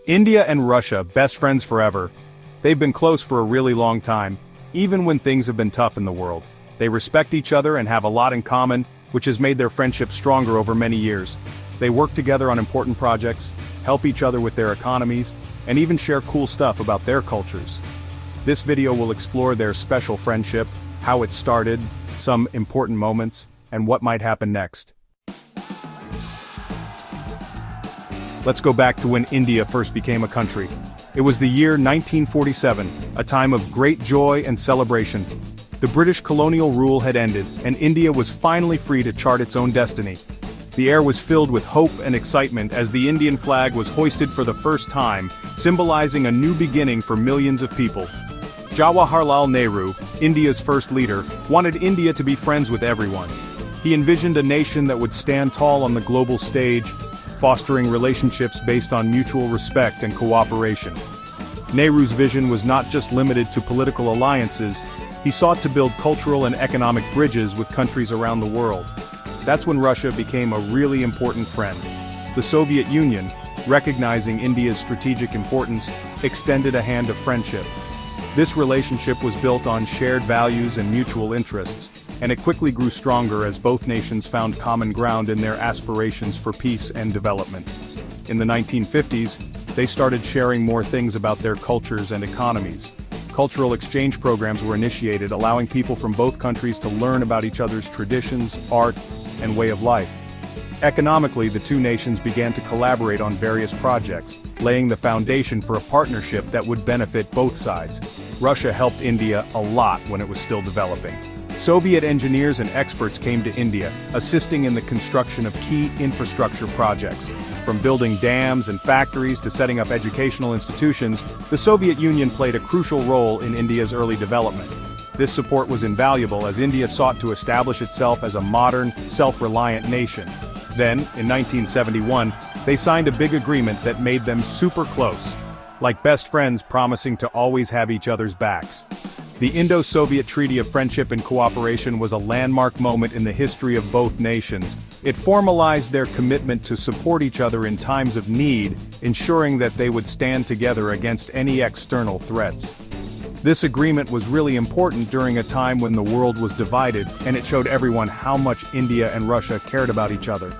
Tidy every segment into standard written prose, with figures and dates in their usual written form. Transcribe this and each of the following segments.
India and Russia, best friends forever. They've been close for a really long time, even when things have been tough in the world. They respect each other and have a lot in common, which has made their friendship stronger over many years. They work together on important projects, help each other with their economies, and even share cool stuff about their cultures. This video will explore their special friendship, how it started, some important moments, and what might happen next. Let's go back to when India first became a country. It was the year 1947, a time of great joy and celebration. The British colonial rule had ended, and India was finally free to chart its own destiny. The air was filled with hope and excitement as the Indian flag was hoisted for the first time, symbolizing a new beginning for millions of people. Jawaharlal Nehru, India's first leader, wanted India to be friends with everyone. He envisioned a nation that would stand tall on the global stage, fostering relationships based on mutual respect and cooperation. Nehru's vision was not just limited to political alliances, he sought to build cultural and economic bridges with countries around the world. That's when Russia became a really important friend. The Soviet Union, recognizing India's strategic importance, extended a hand of friendship. This relationship was built on shared values and mutual interests, and it quickly grew stronger as both nations found common ground in their aspirations for peace and development. In the 1950s, they started sharing more things about their cultures and economies. Cultural exchange programs were initiated, allowing people from both countries to learn about each other's traditions, art, and way of life. Economically, the two nations began to collaborate on various projects, laying the foundation for a partnership that would benefit both sides. Russia helped India a lot when it was still developing. Soviet engineers and experts came to India, assisting in the construction of key infrastructure projects. From building dams and factories to setting up educational institutions, the Soviet Union played a crucial role in India's early development. This support was invaluable as India sought to establish itself as a modern, self-reliant nation. Then, in 1971, they signed a big agreement that made them super close, like best friends promising to always have each other's backs. The Indo-Soviet Treaty of Friendship and Cooperation was a landmark moment in the history of both nations. It formalized their commitment to support each other in times of need, ensuring that they would stand together against any external threats. This agreement was really important during a time when the world was divided, and it showed everyone how much India and Russia cared about each other.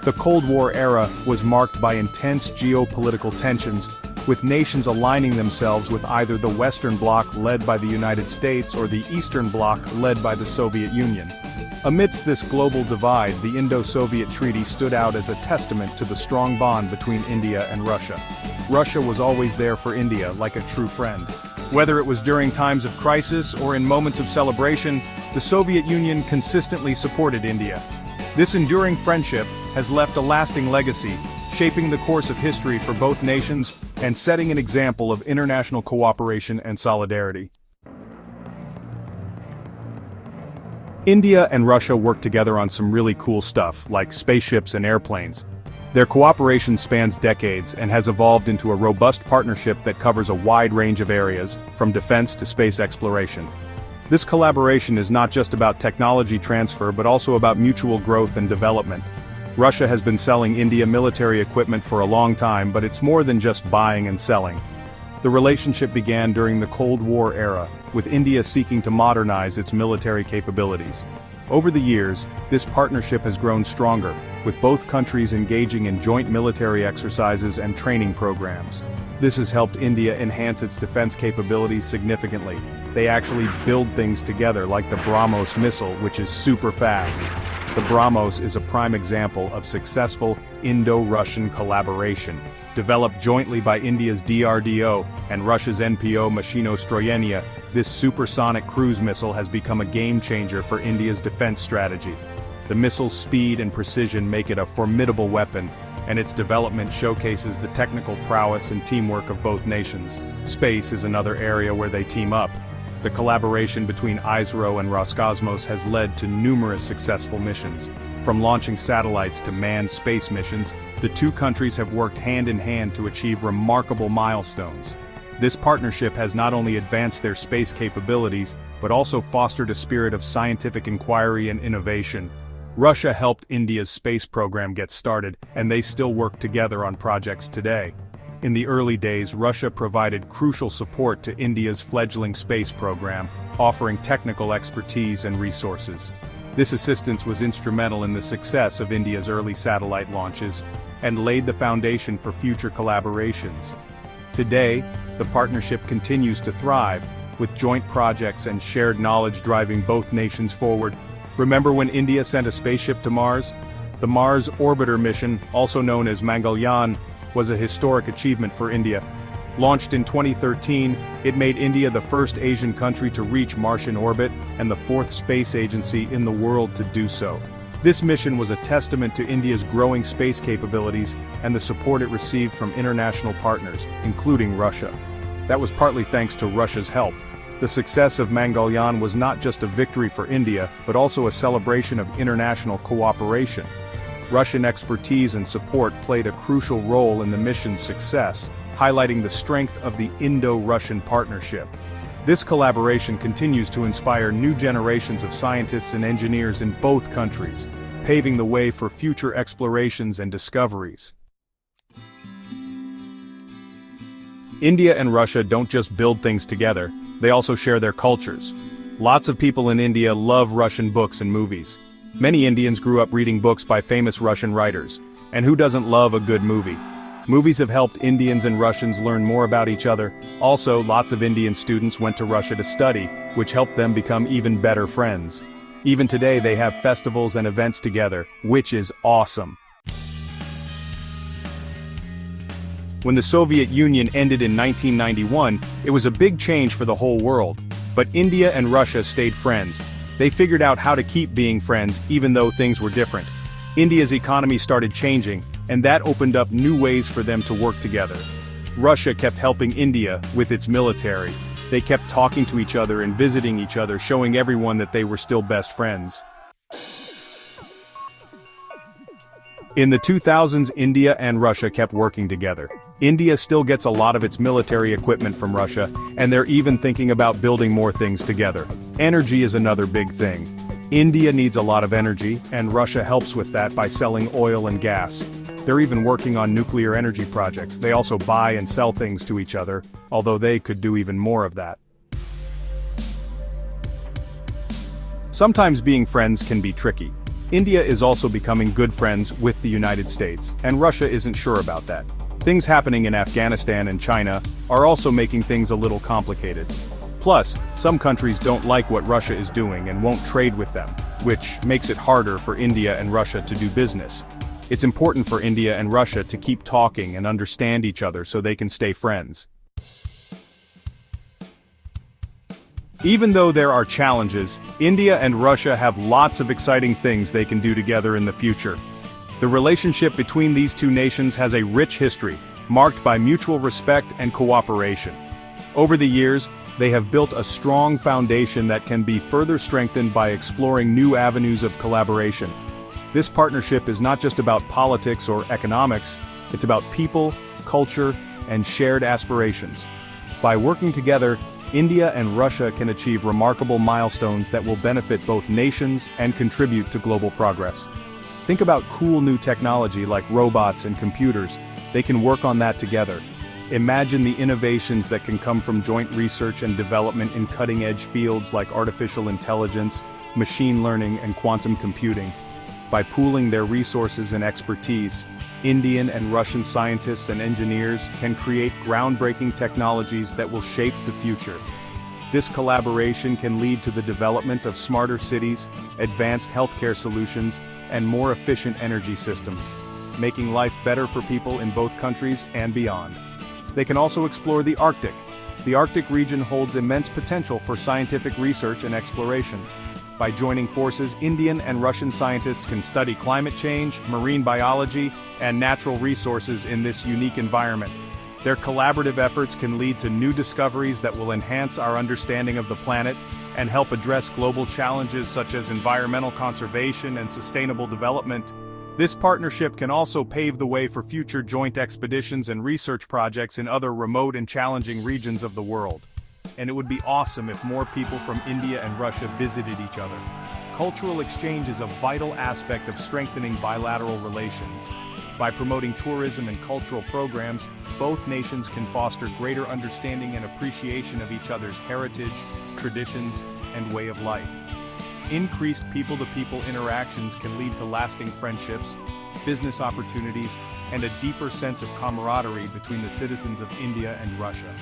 The Cold War era was marked by intense geopolitical tensions, with nations aligning themselves with either the Western Bloc led by the United States or the Eastern Bloc led by the Soviet Union. Amidst this global divide, the Indo-Soviet Treaty stood out as a testament to the strong bond between India and Russia. Russia was always there for India, like a true friend. Whether it was during times of crisis or in moments of celebration, the Soviet Union consistently supported India. This enduring friendship has left a lasting legacy, shaping the course of history for both nations and setting an example of international cooperation and solidarity. India and Russia work together on some really cool stuff, like spaceships and airplanes. Their cooperation spans decades and has evolved into a robust partnership that covers a wide range of areas, from defense to space exploration. This collaboration is not just about technology transfer but also about mutual growth and development. Russia has been selling India military equipment for a long time, but it's more than just buying and selling. The relationship began during the Cold War era, with India seeking to modernize its military capabilities. Over the years, this partnership has grown stronger, with both countries engaging in joint military exercises and training programs. This has helped India enhance its defense capabilities significantly. They actually build things together, like the BrahMos missile, which is super fast. The BrahMos is a prime example of successful Indo-Russian collaboration. Developed jointly by India's DRDO and Russia's NPO Mashinostroyenia, this supersonic cruise missile has become a game-changer for India's defense strategy. The missile's speed and precision make it a formidable weapon, and its development showcases the technical prowess and teamwork of both nations. Space is another area where they team up. The collaboration between ISRO and Roscosmos has led to numerous successful missions. From launching satellites to manned space missions, the two countries have worked hand in hand to achieve remarkable milestones. This partnership has not only advanced their space capabilities, but also fostered a spirit of scientific inquiry and innovation. Russia helped India's space program get started, and they still work together on projects today. In the early days, Russia provided crucial support to India's fledgling space program, offering technical expertise and resources. This assistance was instrumental in the success of India's early satellite launches, and laid the foundation for future collaborations. Today, the partnership continues to thrive, with joint projects and shared knowledge driving both nations forward. Remember when India sent a spaceship to Mars? The Mars Orbiter mission, also known as Mangalyaan, was a historic achievement for India. Launched in 2013, it made India the first Asian country to reach Martian orbit and the fourth space agency in the world to do so. This mission was a testament to India's growing space capabilities and the support it received from international partners, including Russia. That was partly thanks to Russia's help. The success of Mangalyaan was not just a victory for India, but also a celebration of international cooperation. Russian expertise and support played a crucial role in the mission's success, highlighting the strength of the Indo-Russian partnership. This collaboration continues to inspire new generations of scientists and engineers in both countries, paving the way for future explorations and discoveries. India and Russia don't just build things together, they also share their cultures. Lots of people in India love Russian books and movies. Many Indians grew up reading books by famous Russian writers. And who doesn't love a good movie? Movies have helped Indians and Russians learn more about each other. Also, lots of Indian students went to Russia to study, which helped them become even better friends. Even today they have festivals and events together, which is awesome. When the Soviet Union ended in 1991, it was a big change for the whole world. But India and Russia stayed friends. They figured out how to keep being friends even though things were different. India's economy started changing, and that opened up new ways for them to work together. Russia kept helping India with its military. They kept talking to each other and visiting each other, showing everyone that they were still best friends. In the 2000s, India and Russia kept working together. India still gets a lot of its military equipment from Russia, and they're even thinking about building more things together. Energy is another big thing. India needs a lot of energy, and Russia helps with that by selling oil and gas. They're even working on nuclear energy projects. They also buy and sell things to each other, although they could do even more of that. Sometimes being friends can be tricky. India is also becoming good friends with the United States, and Russia isn't sure about that. Things happening in Afghanistan and China are also making things a little complicated. Plus, some countries don't like what Russia is doing and won't trade with them, which makes it harder for India and Russia to do business. It's important for India and Russia to keep talking and understand each other so they can stay friends. Even though there are challenges, India and Russia have lots of exciting things they can do together in the future. The relationship between these two nations has a rich history, marked by mutual respect and cooperation. Over the years, they have built a strong foundation that can be further strengthened by exploring new avenues of collaboration. This partnership is not just about politics or economics, it's about people, culture, and shared aspirations. By working together, India and Russia can achieve remarkable milestones that will benefit both nations and contribute to global progress. Think about cool new technology like robots and computers. They can work on that together. Imagine the innovations that can come from joint research and development in cutting-edge fields like artificial intelligence, machine learning, and quantum computing. By pooling their resources and expertise, Indian and Russian scientists and engineers can create groundbreaking technologies that will shape the future. This collaboration can lead to the development of smarter cities, advanced healthcare solutions, and more efficient energy systems, making life better for people in both countries and beyond. They can also explore the Arctic. The Arctic region holds immense potential for scientific research and exploration. By joining forces, Indian and Russian scientists can study climate change, marine biology, and natural resources in this unique environment. Their collaborative efforts can lead to new discoveries that will enhance our understanding of the planet and help address global challenges such as environmental conservation and sustainable development. This partnership can also pave the way for future joint expeditions and research projects in other remote and challenging regions of the world. And it would be awesome if more people from India and Russia visited each other. Cultural exchange is a vital aspect of strengthening bilateral relations. By promoting tourism and cultural programs, both nations can foster greater understanding and appreciation of each other's heritage, traditions, and way of life. Increased people-to-people interactions can lead to lasting friendships, business opportunities, and a deeper sense of camaraderie between the citizens of India and Russia.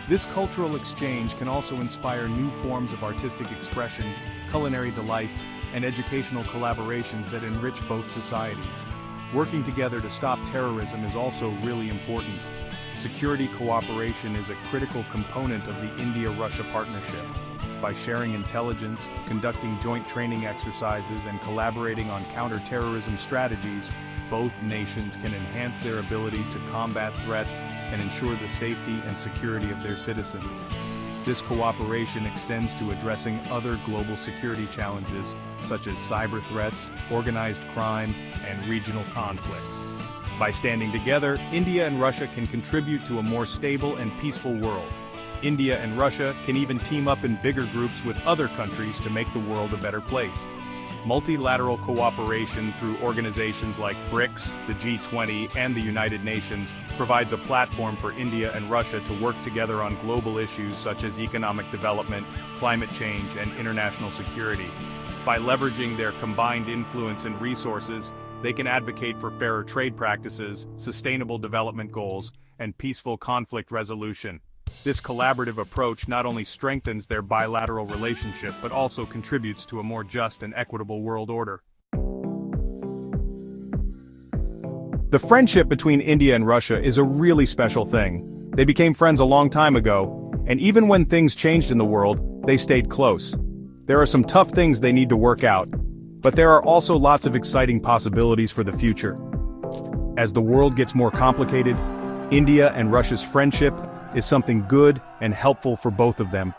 This cultural exchange can also inspire new forms of artistic expression, culinary delights, and educational collaborations that enrich both societies. Working together to stop terrorism is also really important. Security cooperation is a critical component of the India-Russia partnership. By sharing intelligence, conducting joint training exercises, and collaborating on counter-terrorism strategies, both nations can enhance their ability to combat threats and ensure the safety and security of their citizens. This cooperation extends to addressing other global security challenges, such as cyber threats, organized crime, and regional conflicts. By standing together, India and Russia can contribute to a more stable and peaceful world. India and Russia can even team up in bigger groups with other countries to make the world a better place. Multilateral cooperation through organizations like BRICS, the G20, and the United Nations provides a platform for India and Russia to work together on global issues such as economic development, climate change, and international security. By leveraging their combined influence and resources, they can advocate for fairer trade practices, sustainable development goals, and peaceful conflict resolution. This collaborative approach not only strengthens their bilateral relationship but also contributes to a more just and equitable world order. The friendship between India and Russia is a really special thing. They became friends a long time ago, and even when things changed in the world, they stayed close. There are some tough things they need to work out, but there are also lots of exciting possibilities for the future. As the world gets more complicated, India and Russia's friendship is something good and helpful for both of them.